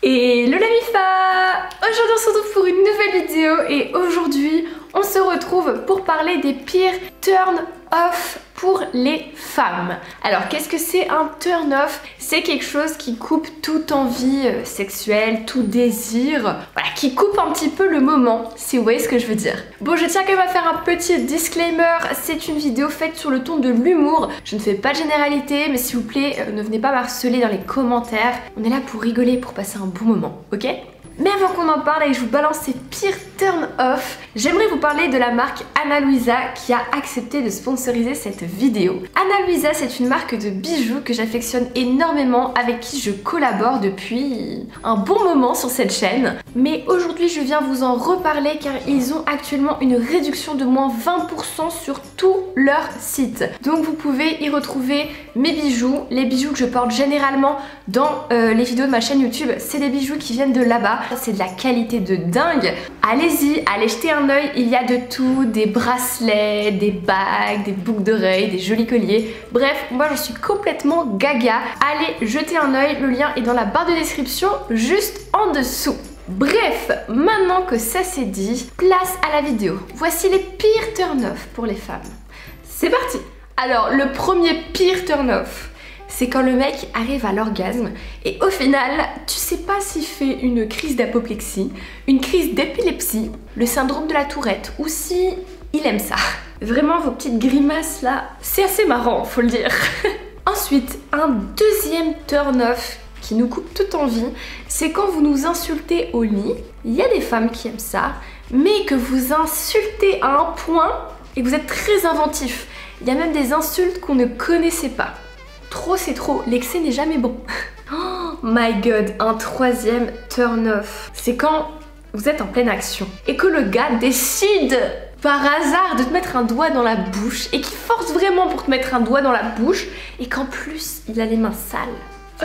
Hello la MIFA! Aujourd'hui on se retrouve pour une nouvelle vidéo et aujourd'hui on se retrouve pour parler des pires turn-off pour les femmes. Alors qu'est-ce que c'est un turn-off? C'est quelque chose qui coupe toute envie sexuelle, tout désir, voilà, qui coupe un petit peu le moment, si vous voyez ce que je veux dire. Bon, je tiens quand même à faire un petit disclaimer, c'est une vidéo faite sur le ton de l'humour, je ne fais pas de généralité, mais s'il vous plaît, ne venez pas m'harceler dans les commentaires, on est là pour rigoler, pour passer un bon moment, ok? Mais avant qu'on en parle et que je vous balance ces pires turn-off, j'aimerais vous parler de la marque Ana Luisa qui a accepté de sponsoriser cette vidéo. Ana Luisa, c'est une marque de bijoux que j'affectionne énormément, avec qui je collabore depuis un bon moment sur cette chaîne. Mais aujourd'hui, je viens vous en reparler car ils ont actuellement une réduction de moins 20% sur tout leur site. Donc vous pouvez y retrouver mes bijoux, les bijoux que je porte généralement dans les vidéos de ma chaîne YouTube. C'est des bijoux qui viennent de là-bas. C'est de la qualité de dingue. Allez-y, allez jeter un oeil, il y a de tout, des bracelets, des bagues, des boucles d'oreilles, des jolis colliers. Bref, moi je suis complètement gaga. Allez jeter un oeil, le lien est dans la barre de description juste en dessous. Bref, maintenant que ça c'est dit, place à la vidéo. Voici les pires turn-off pour les femmes. C'est parti. Alors, le premier pire turn-off, c'est quand le mec arrive à l'orgasme et au final, tu sais pas s'il fait une crise d'apoplexie, une crise d'épilepsie, le syndrome de la Tourette ou si il aime ça. Vraiment, vos petites grimaces là, c'est assez marrant, faut le dire. Ensuite, un deuxième turn-off qui nous coupe toute envie, c'est quand vous nous insultez au lit. Il y a des femmes qui aiment ça, mais que vous insultez à un point et vous êtes très inventif. Il y a même des insultes qu'on ne connaissait pas. Trop c'est trop, l'excès n'est jamais bon. Oh my god, un troisième turn-off. C'est quand vous êtes en pleine action et que le gars décide par hasard de te mettre un doigt dans la bouche et qui force vraiment pour te mettre un doigt dans la bouche et qu'en plus il a les mains sales.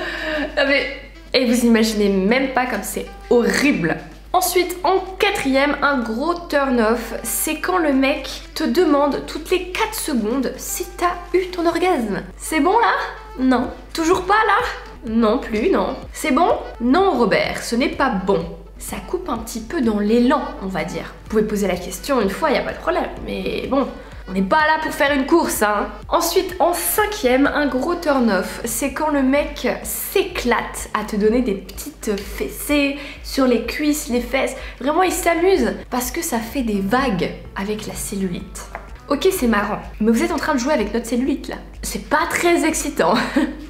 Et vous imaginez même pas comme c'est horrible. Ensuite, en quatrième, un gros turn-off, c'est quand le mec te demande toutes les 4 secondes si t'as eu ton orgasme. C'est bon là? Non. Toujours pas là? Non plus, non. C'est bon? Non Robert, ce n'est pas bon. Ça coupe un petit peu dans l'élan, on va dire. Vous pouvez poser la question une fois, y a pas de problème, mais bon... On n'est pas là pour faire une course, hein. Ensuite, en cinquième, un gros turn-off, c'est quand le mec s'éclate à te donner des petites fessées sur les cuisses, les fesses. Vraiment, il s'amuse parce que ça fait des vagues avec la cellulite. Ok, c'est marrant, mais vous êtes en train de jouer avec notre cellulite là. C'est pas très excitant.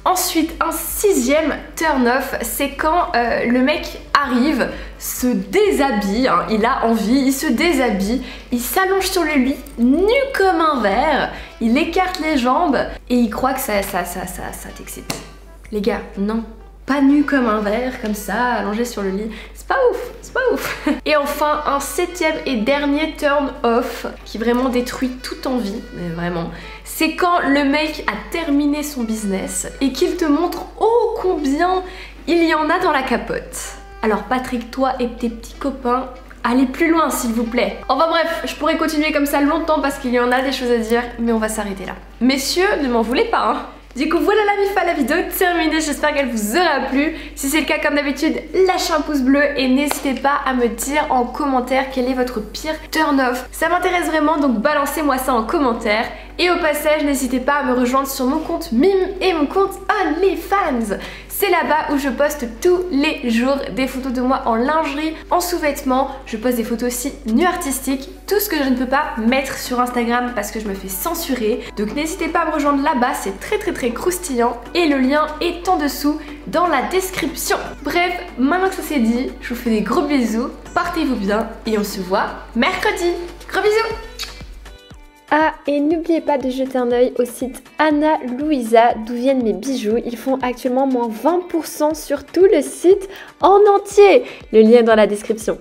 Ensuite, un sixième turn-off, c'est quand le mec arrive, se déshabille, hein, il a envie, il se déshabille, il s'allonge sur le lit, nu comme un verre, il écarte les jambes et il croit que ça t'excite. Les gars, non. Pas nu comme un verre, comme ça, allongé sur le lit. C'est pas ouf, c'est pas ouf. Et enfin, un septième et dernier turn-off qui vraiment détruit toute envie, mais vraiment. C'est quand le mec a terminé son business et qu'il te montre ô combien il y en a dans la capote. Alors Patrick, toi et tes petits copains, allez plus loin s'il vous plaît. Enfin bref, je pourrais continuer comme ça longtemps parce qu'il y en a des choses à dire, mais on va s'arrêter là. Messieurs, ne m'en voulez pas, hein. Du coup voilà la MIFA, la vidéo est terminée, j'espère qu'elle vous aura plu. Si c'est le cas, comme d'habitude, lâchez un pouce bleu et n'hésitez pas à me dire en commentaire quel est votre pire turn-off. Ça m'intéresse vraiment, donc balancez-moi ça en commentaire. Et au passage, n'hésitez pas à me rejoindre sur mon compte Mime et mon compte OnlyFans. C'est là-bas où je poste tous les jours des photos de moi en lingerie, en sous-vêtements. Je poste des photos aussi nu artistiques, tout ce que je ne peux pas mettre sur Instagram parce que je me fais censurer. Donc n'hésitez pas à me rejoindre là-bas, c'est très croustillant et le lien est en dessous dans la description. Bref, maintenant que ça c'est dit, je vous fais des gros bisous, portez-vous bien et on se voit mercredi. Gros bisous! Ah, et n'oubliez pas de jeter un œil au site Ana Luisa d'où viennent mes bijoux. Ils font actuellement moins 20% sur tout le site en entier. Le lien est dans la description.